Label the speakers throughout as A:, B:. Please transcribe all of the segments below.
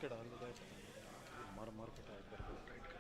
A: इसके डाल देता है मर मर के टाइट करके टाइट कर।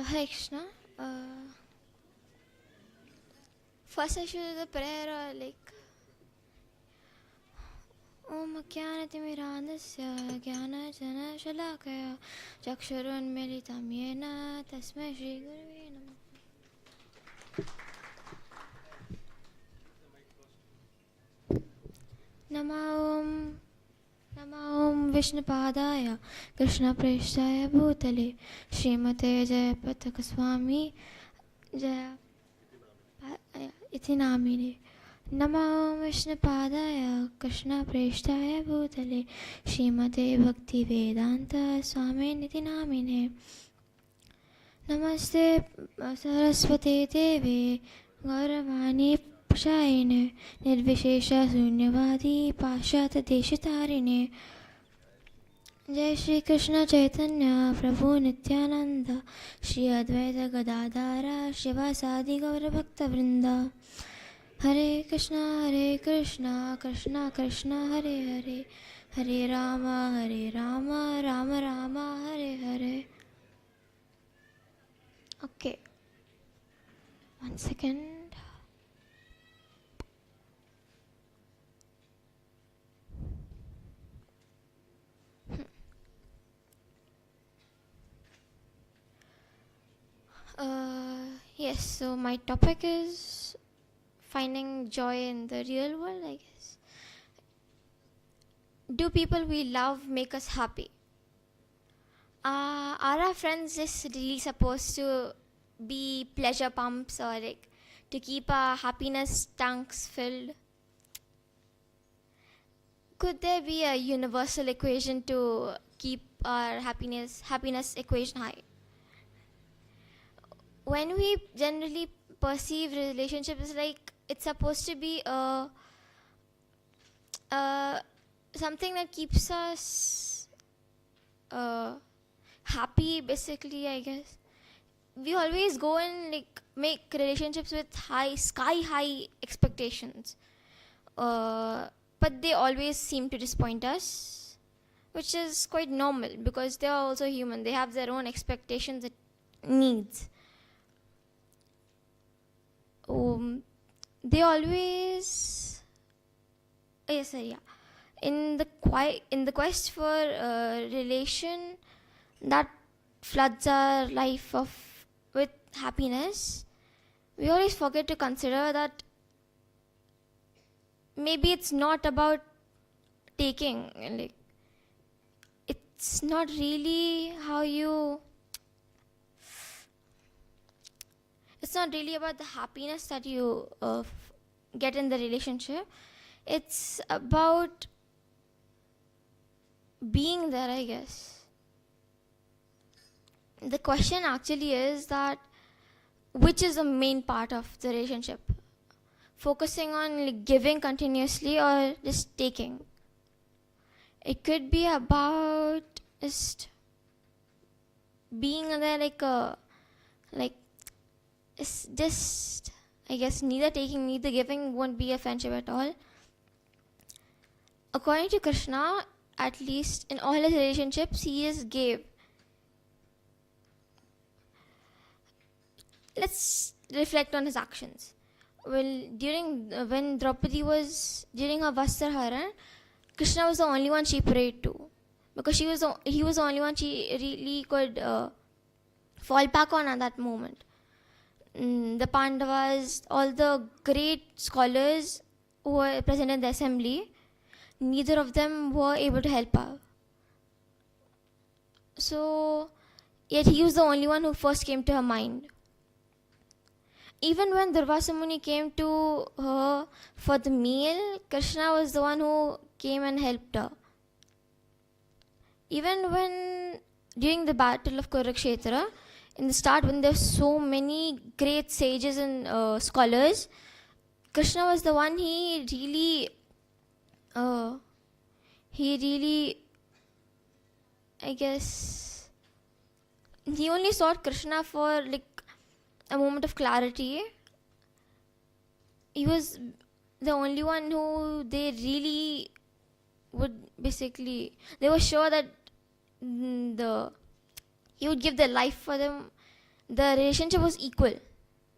B: Hare Krishna. First I should do the prayer or like Om Jnanatimirandasya Jnanajana-Shalakaya Chakshurunmilitam Yena Tasmai Shri Gurave Namaha. Nama Om Vishnupadaya Krishna Preshthaya Bhutale Srimate Jayapataka Swami Jaya Iti Namine. Nama Om Vishnupadaya Krishna Preshthaya Bhutale Srimate Bhaktivedanta Swami Iti Namine. Namaste Saraswate Deve Gauravani Prashayine Nirvishesha Sunyavadi Pashyata Deshatarine. Jai Shri Krishna Chaitanya Prabhu Nityananda Shri Advaita Gadadhara Shivasadi Gaura Bhakta Vrinda. Hare Krishna Krishna Krishna Hare Hare Hare Rama, Rama Rama, Hare Hare. Okay. 1 second. Yes, so my topic is finding joy in the real world, I guess. Do people we love make us happy? Are our friends just really supposed to be pleasure pumps, or like to keep our happiness tanks filled? Could there be a universal equation to keep our happiness equation high? When we generally perceive relationships like it's supposed to be something that keeps us happy, basically, I guess. We always go and like make relationships with sky high expectations, but they always seem to disappoint us, which is quite normal because they are also human. They have their own expectations and needs. They always, yes sir, yeah, in the quest for relation that floods our life with happiness, we always forget to consider that maybe it's not about taking, like it's not really it's not really about the happiness that you get in the relationship. It's about being there, I guess. The question actually is that which is the main part of the relationship? Focusing on like giving continuously or just taking? It could be about just being there like it's just, I guess, neither taking neither giving won't be a friendship at all. According to Krishna, at least in all his relationships, he just gave. Let's reflect on his actions. Well, when Draupadi was during her Vastraharan, Krishna was the only one she prayed to, because he was the only one she really could fall back on at that moment. The Pandavas, all the great scholars who were present in the assembly, neither of them were able to help her. So, yet he was the only one who first came to her mind. Even when Durvasa Muni came to her for the meal, Krishna was the one who came and helped her. Even when during the battle of Kurukshetra, in the start, when there were so many great sages and scholars, Krishna was the one he really, I guess, he only sought Krishna for like a moment of clarity. He was the only one who they really would basically, they were sure that he would give their life for them. The relationship was equal.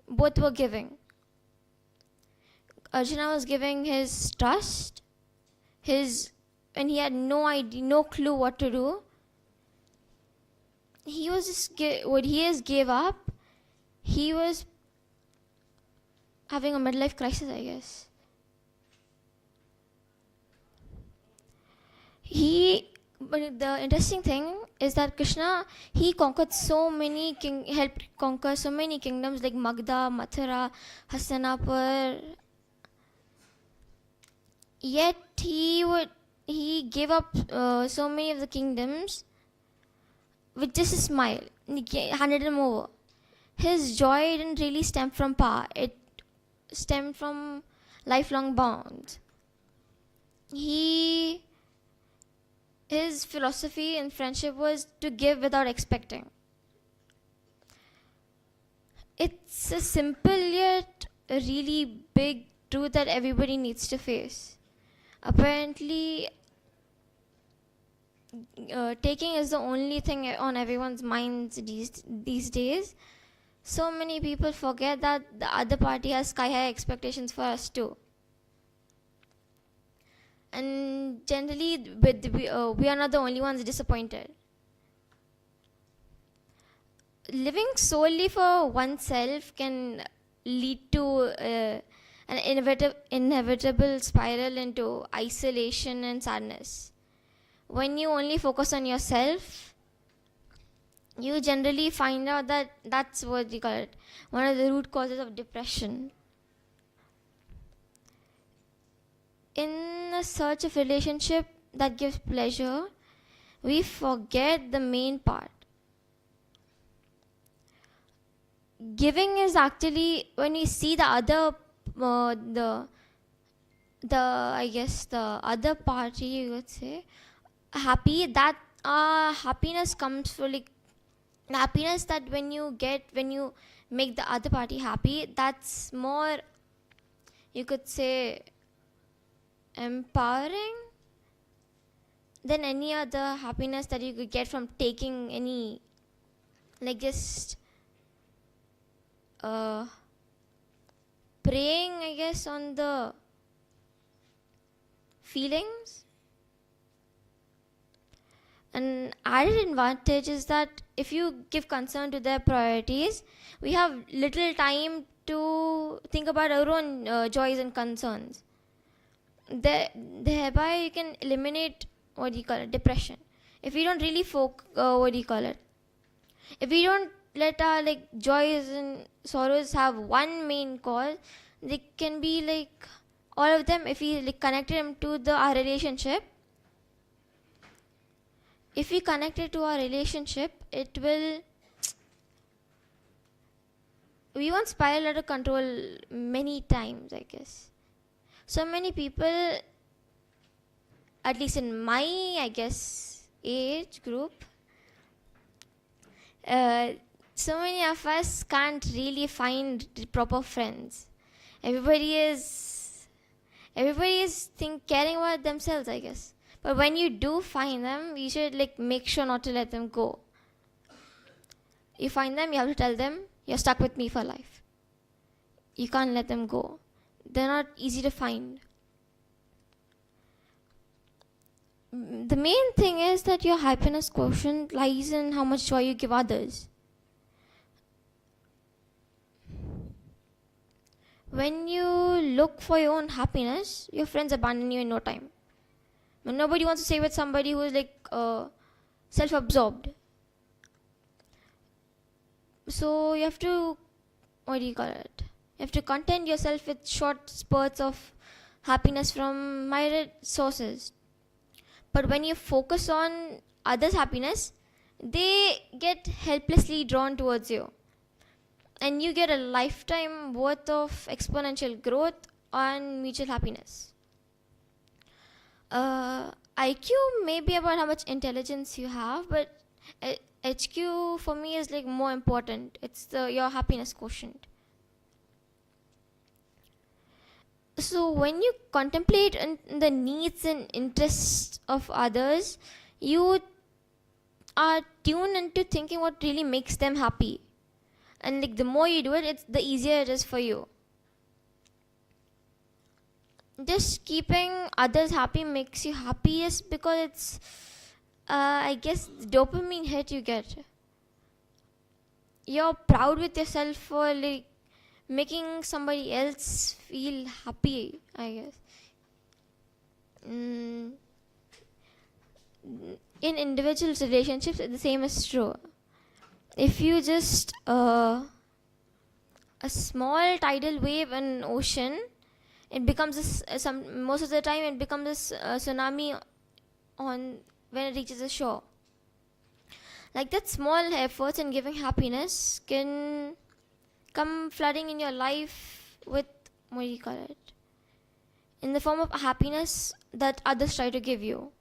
B: Both were giving. Arjuna was giving his trust, when he had no idea, no clue what to do. He was just what he has gave up. He was having a midlife crisis, I guess. But the interesting thing is that Krishna, he conquered helped conquer so many kingdoms like Magda, Mathura, Hastinapur. Yet he gave up so many of the kingdoms with just a smile. He handed them over. His joy didn't really stem from power. It stemmed from lifelong bonds. His philosophy in friendship was to give without expecting. It's a simple yet a really big truth that everybody needs to face. Apparently, taking is the only thing on everyone's minds these days. So many people forget that the other party has sky high expectations for us too. And generally, we are not the only ones disappointed. Living solely for oneself can lead to an inevitable spiral into isolation and sadness. When you only focus on yourself, you generally find out that that's what you call it, one of the root causes of depression. In a search of relationship that gives pleasure, we forget the main part. Giving is actually when we see the other, the other party, you would say, happy. That happiness comes from the happiness that when you make the other party happy. That's more, you could say, empowering than any other happiness that you could get from taking any, like, just preying, I guess, on the feelings. An added advantage is that if you give concern to their priorities, we have little time to think about our own joys and concerns. Thereby you can eliminate depression. If we don't really if we don't let our joys and sorrows have one main cause, they can be all of them. If we connected them to our relationship, if we connect it to our relationship, we won't spiral out of control many times, I guess. So many people, at least in my, age group, so many of us can't really find proper friends. Everybody is caring about themselves, I guess. But when you do find them, you should make sure not to let them go. You find them, you have to tell them, you're stuck with me for life. You can't let them go. They're not easy to find. The main thing is that your happiness quotient lies in how much joy you give others. When you look for your own happiness, your friends abandon you in no time. But nobody wants to stay with somebody who is self-absorbed. So you have to, you have to content yourself with short spurts of happiness from myriad sources. But when you focus on others' happiness, they get helplessly drawn towards you. And you get a lifetime worth of exponential growth on mutual happiness. IQ may be about how much intelligence you have, but HQ for me is more important. It's your happiness quotient. So when you contemplate the needs and interests of others, you are tuned into thinking what really makes them happy. And the more you do it, the easier it is for you. Just keeping others happy makes you happiest because it's, the dopamine hit you get. You're proud with yourself for making somebody else feel happy, I guess. In individual relationships, the same is true. If you just a small tidal wave in an ocean, it becomes most of the time it becomes a tsunami when it reaches the shore. That small efforts in giving happiness can come flooding in your life with in the form of happiness that others try to give you.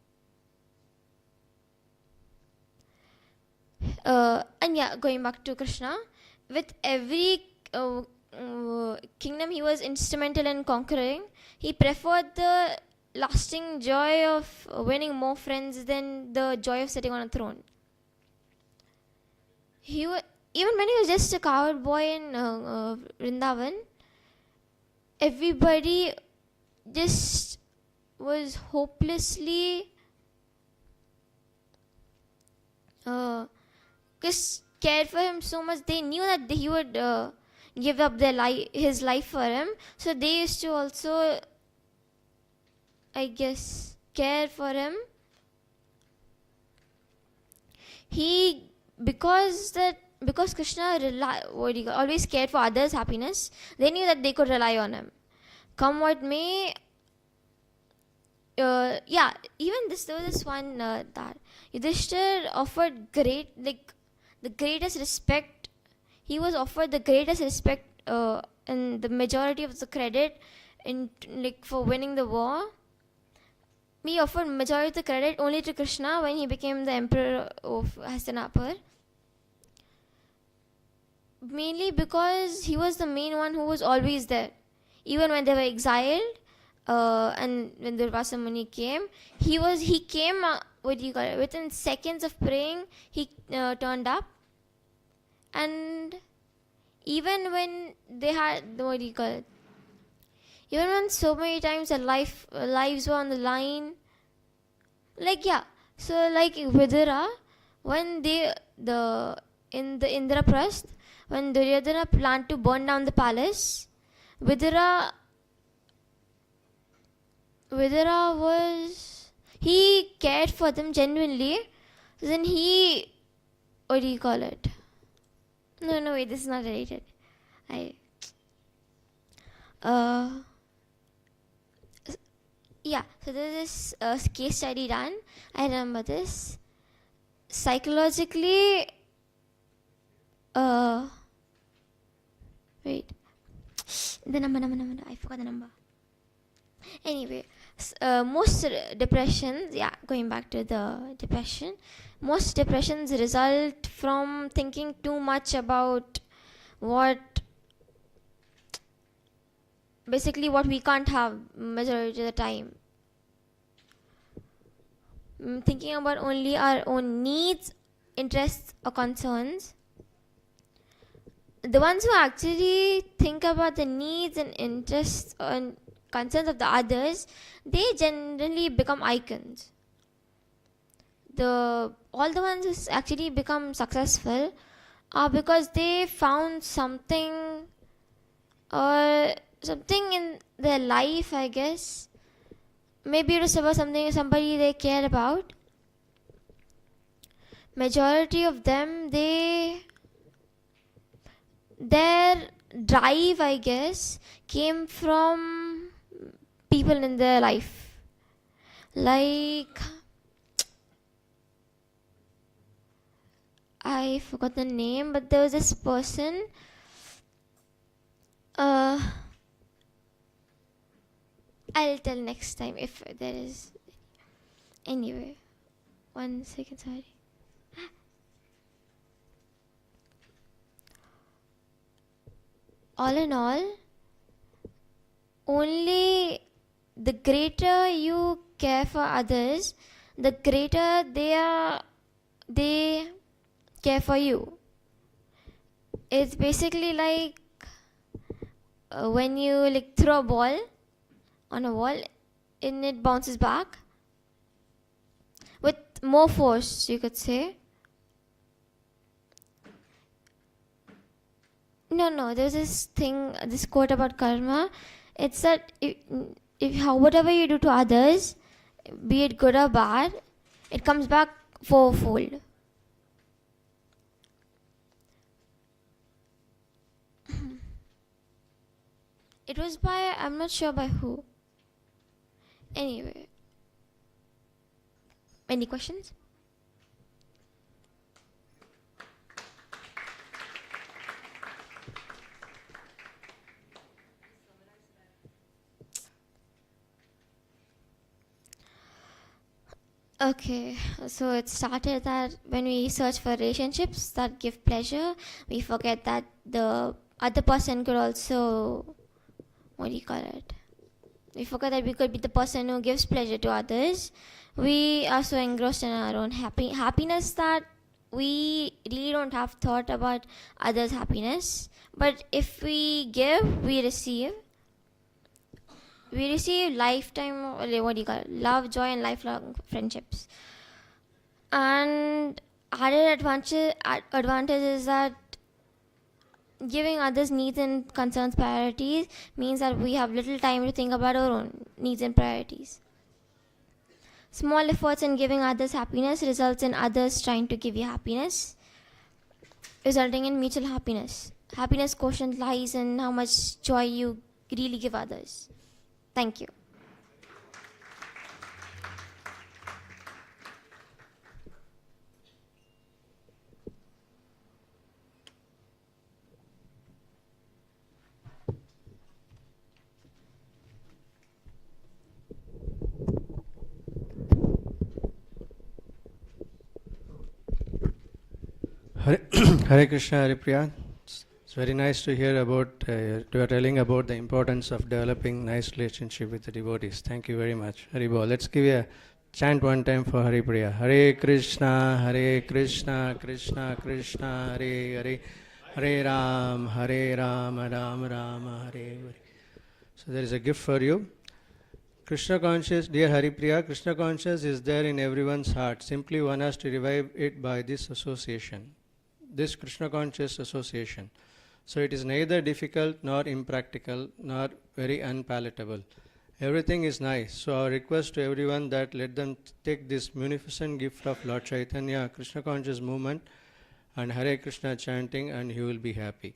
B: And going back to Krishna, with every kingdom he was instrumental in conquering, he preferred the lasting joy of winning more friends than the joy of sitting on a throne. Even when he was just a coward boy in Vrindavan, everybody just was hopelessly just cared for him so much. They knew that he would give up his life for him, so they used to also, I guess, care for him. Because Krishna always cared for others' happiness, they knew that they could rely on him. Come what may, even there was this one that Yudhishthir offered the greatest respect. He was offered the greatest respect and the majority of the credit for winning the war. He offered majority of the credit only to Krishna when he became the emperor of Hastinapur. Mainly because he was the main one who was always there. Even when they were exiled, and when Durvasa Muni came, he came, within seconds of praying, he turned up. And even when they had, even when so many times their lives were on the line, so Vidura, when in the Indraprasth, when Duryodhana planned to burn down the palace, Vidura he cared for them genuinely. Then he, No, wait, this is not related. So there's this case study done. I remember this. Psychologically, wait, the number, I forgot the number. Anyway, most depressions, going back to the depression, most depressions result from thinking too much about what we can't have majority of the time. Thinking about only our own needs, interests or concerns. The ones who actually think about the needs and interests and concerns of the others, they generally become icons. All the ones who actually become successful are because they found something in their life, I guess. Maybe it was about somebody they care about. Majority of them, their drive, I guess, came from people in their life. I forgot the name, but there was this person. I'll tell next time if there is. Anyway, 1 second, sorry. All in all, only the greater you care for others, the greater they care for you. It's basically like when you throw a ball on a wall and it bounces back with more force, you could say. No, there's this quote about karma. It's that if whatever you do to others, be it good or bad, it comes back fourfold. It was I'm not sure by who. Anyway, any questions? Okay, so it started that when we search for relationships that give pleasure, we forget that the other person could also, We forget that we could be the person who gives pleasure to others. We are so engrossed in our own happiness that we really don't have thought about others' happiness. But if we give, we receive. We receive lifetime, what do you call it? Love, joy, and lifelong friendships. And added advantage is that giving others needs and concerns priorities means that we have little time to think about our own needs and priorities. Small efforts in giving others happiness results in others trying to give you happiness, resulting in mutual happiness. Happiness quotient lies in how much joy you really give others. Thank you.
C: Hare Krishna, Haripriya. It's very nice to hear about, you are telling about the importance of developing nice relationship with the devotees. Thank you very much. Haribol. Let's give you a chant one time for Haripriya. Hare Krishna, Krishna Krishna, Hare Hare, Hare Ram, Ram Ram, Hare Hare. So there is a gift for you. Krishna conscious, dear Haripriya, Krishna conscious is there in everyone's heart. Simply one has to revive it by this association, this Krishna conscious association. So it is neither difficult nor impractical nor very unpalatable. Everything is nice. So our request to everyone that let them take this munificent gift of Lord Chaitanya, Krishna conscious movement and Hare Krishna chanting, and you will be happy.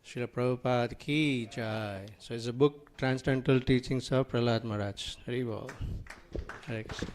C: Srila Prabhupada ki jai. So it's a book, Transcendental Teachings of Prahlad Maharaj. Hare Krishna.